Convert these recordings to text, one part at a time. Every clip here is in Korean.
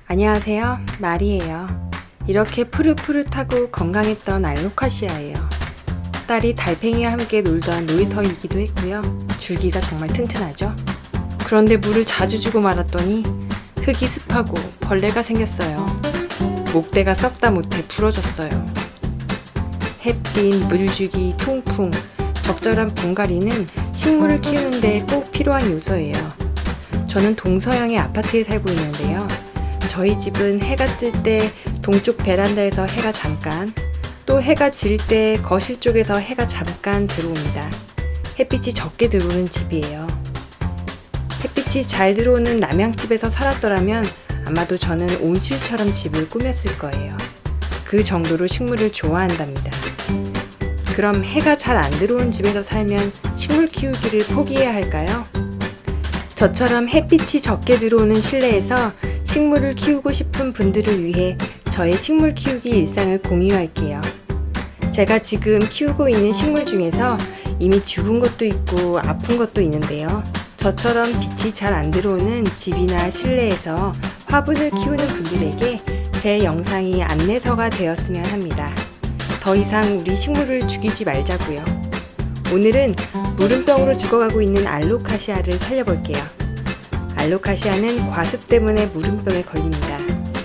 안녕하세요, 마리예요. 이렇게 푸릇푸릇하고 건강했던 알로카시아예요. 딸이 달팽이와 함께 놀던 놀이터이기도 했고요. 줄기가 정말 튼튼하죠. 그런데 물을 자주 주고 말았더니 흙이 습하고 벌레가 생겼어요. 목대가 썩다 못해 부러졌어요. 햇빛, 물주기, 통풍, 적절한 분갈이는 식물을 키우는데 꼭 필요한 요소예요. 저는 동서양의 아파트에 살고 있는데요. 저희 집은 해가 뜰 때 동쪽 베란다에서 해가 잠깐, 또 해가 질 때 거실 쪽에서 해가 잠깐 들어옵니다. 햇빛이 적게 들어오는 집이에요. 햇빛이 잘 들어오는 남양집에서 살았더라면 아마도 저는 온실처럼 집을 꾸몄을 거예요. 그 정도로 식물을 좋아한답니다. 그럼 해가 잘 안 들어오는 집에서 살면 식물 키우기를 포기해야 할까요? 저처럼 햇빛이 적게 들어오는 실내에서 식물을 키우고 싶은 분들을 위해 저의 식물 키우기 일상을 공유할게요. 제가 지금 키우고 있는 식물 중에서 이미 죽은 것도 있고 아픈 것도 있는데요. 저처럼 빛이 잘 안 들어오는 집이나 실내에서 화분을 키우는 분들에게 제 영상이 안내서가 되었으면 합니다. 더 이상 우리 식물을 죽이지 말자고요. 오늘은 무름병으로 죽어가고 있는 알로카시아를 살려볼게요. 알로카시아는 과습 때문에 무름병에 걸립니다.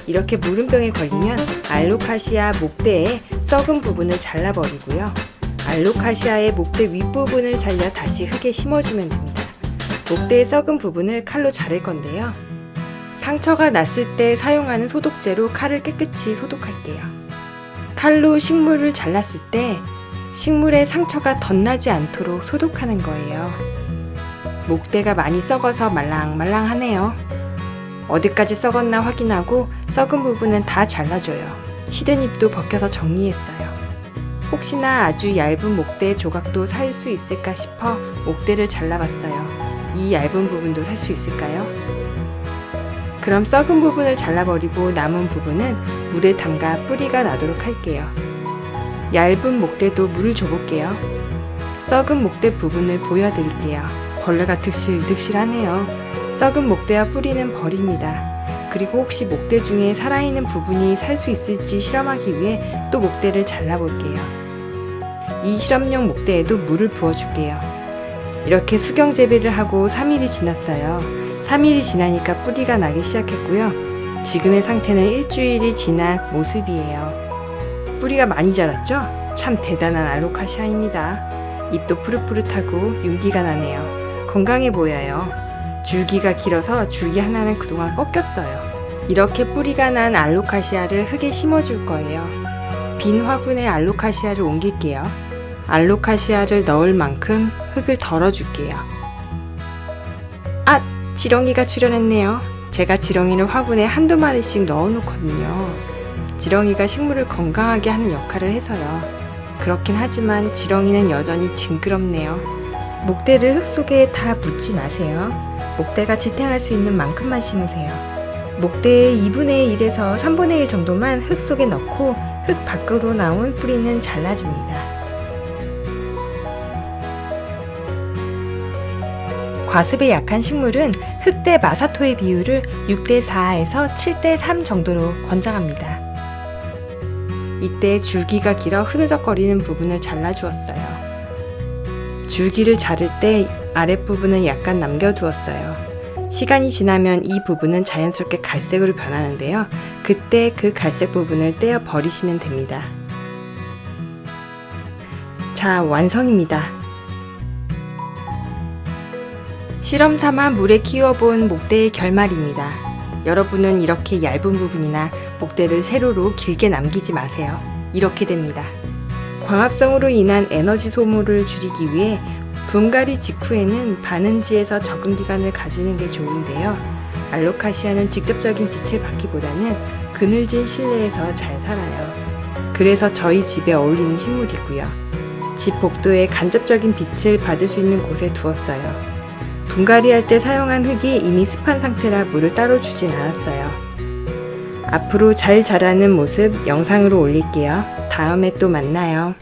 이렇게 무름병에 걸리면 알로카시아 목대의 썩은 부분을 잘라버리고요. 알로카시아의 목대 윗부분을 살려 다시 흙에 심어주면 됩니다. 목대의 썩은 부분을 칼로 자를 건데요. 상처가 났을 때 사용하는 소독제로 칼을 깨끗이 소독할게요. 칼로 식물을 잘랐을 때 식물에 상처가 덧나지 않도록 소독하는 거예요. 목대가 많이 썩어서 말랑말랑하네요. 어디까지 썩었나 확인하고 썩은 부분은 다 잘라줘요. 시든 잎도 벗겨서 정리했어요. 혹시나 아주 얇은 목대 조각도 살 수 있을까 싶어 목대를 잘라봤어요. 이 얇은 부분도 살 수 있을까요? 그럼 썩은 부분을 잘라버리고 남은 부분은 물에 담가 뿌리가 나도록 할게요. 얇은 목대도 물을 줘볼게요. 썩은 목대 부분을 보여드릴게요. 벌레가 득실득실하네요. 썩은 목대와 뿌리는 버립니다. 그리고 혹시 목대 중에 살아있는 부분이 살 수 있을지 실험하기 위해 또 목대를 잘라볼게요. 이 실험용 목대에도 물을 부어줄게요. 이렇게 수경 재배를 하고 3일이 지났어요. 3일이 지나니까 뿌리가 나기 시작했고요. 지금의 상태는 일주일이 지난 모습이에요. 뿌리가 많이 자랐죠? 참 대단한 알로카시아입니다. 잎도 푸릇푸릇하고 윤기가 나네요. 건강해 보여요. 줄기가 길어서 줄기 하나는 그동안 꺾였어요. 이렇게 뿌리가 난 알로카시아를 흙에 심어줄 거예요. 빈 화분에 알로카시아를 옮길게요. 알로카시아를 넣을 만큼 흙을 덜어줄게요. 아! 지렁이가 출현했네요. 제가 지렁이를 화분에 한두 마리씩 넣어놓거든요. 지렁이가 식물을 건강하게 하는 역할을 해서요. 그렇긴 하지만 지렁이는 여전히 징그럽네요. 목대를 흙 속에 다 묻지 마세요. 목대가 지탱할 수 있는 만큼만 심으세요. 목대의 2분의 1에서 3분의 1 정도만 흙 속에 넣고 흙 밖으로 나온 뿌리는 잘라줍니다. 과습에 약한 식물은 흙 대 마사토의 비율을 6대 4에서 7대 3 정도로 권장합니다. 이때 줄기가 길어 흐느적거리는 부분을 잘라주었어요. 줄기를 자를 때 아랫부분은 약간 남겨두었어요. 시간이 지나면 이 부분은 자연스럽게 갈색으로 변하는데요. 그때 그 갈색 부분을 떼어 버리시면 됩니다. 자, 완성입니다. 실험 삼아 물에 키워본 목대의 결말입니다. 여러분은 이렇게 얇은 부분이나 목대를 세로로 길게 남기지 마세요. 이렇게 됩니다. 광합성으로 인한 에너지 소모를 줄이기 위해 분갈이 직후에는 바는지에서 적응 기간을 가지는 게 좋은데요. 알로카시아는 직접적인 빛을 받기보다는 그늘진 실내에서 잘 살아요. 그래서 저희 집에 어울리는 식물이고요. 집 복도에 간접적인 빛을 받을 수 있는 곳에 두었어요. 분갈이할 때 사용한 흙이 이미 습한 상태라 물을 따로 주진 않았어요. 앞으로 잘 자라는 모습 영상으로 올릴게요. 다음에 또 만나요.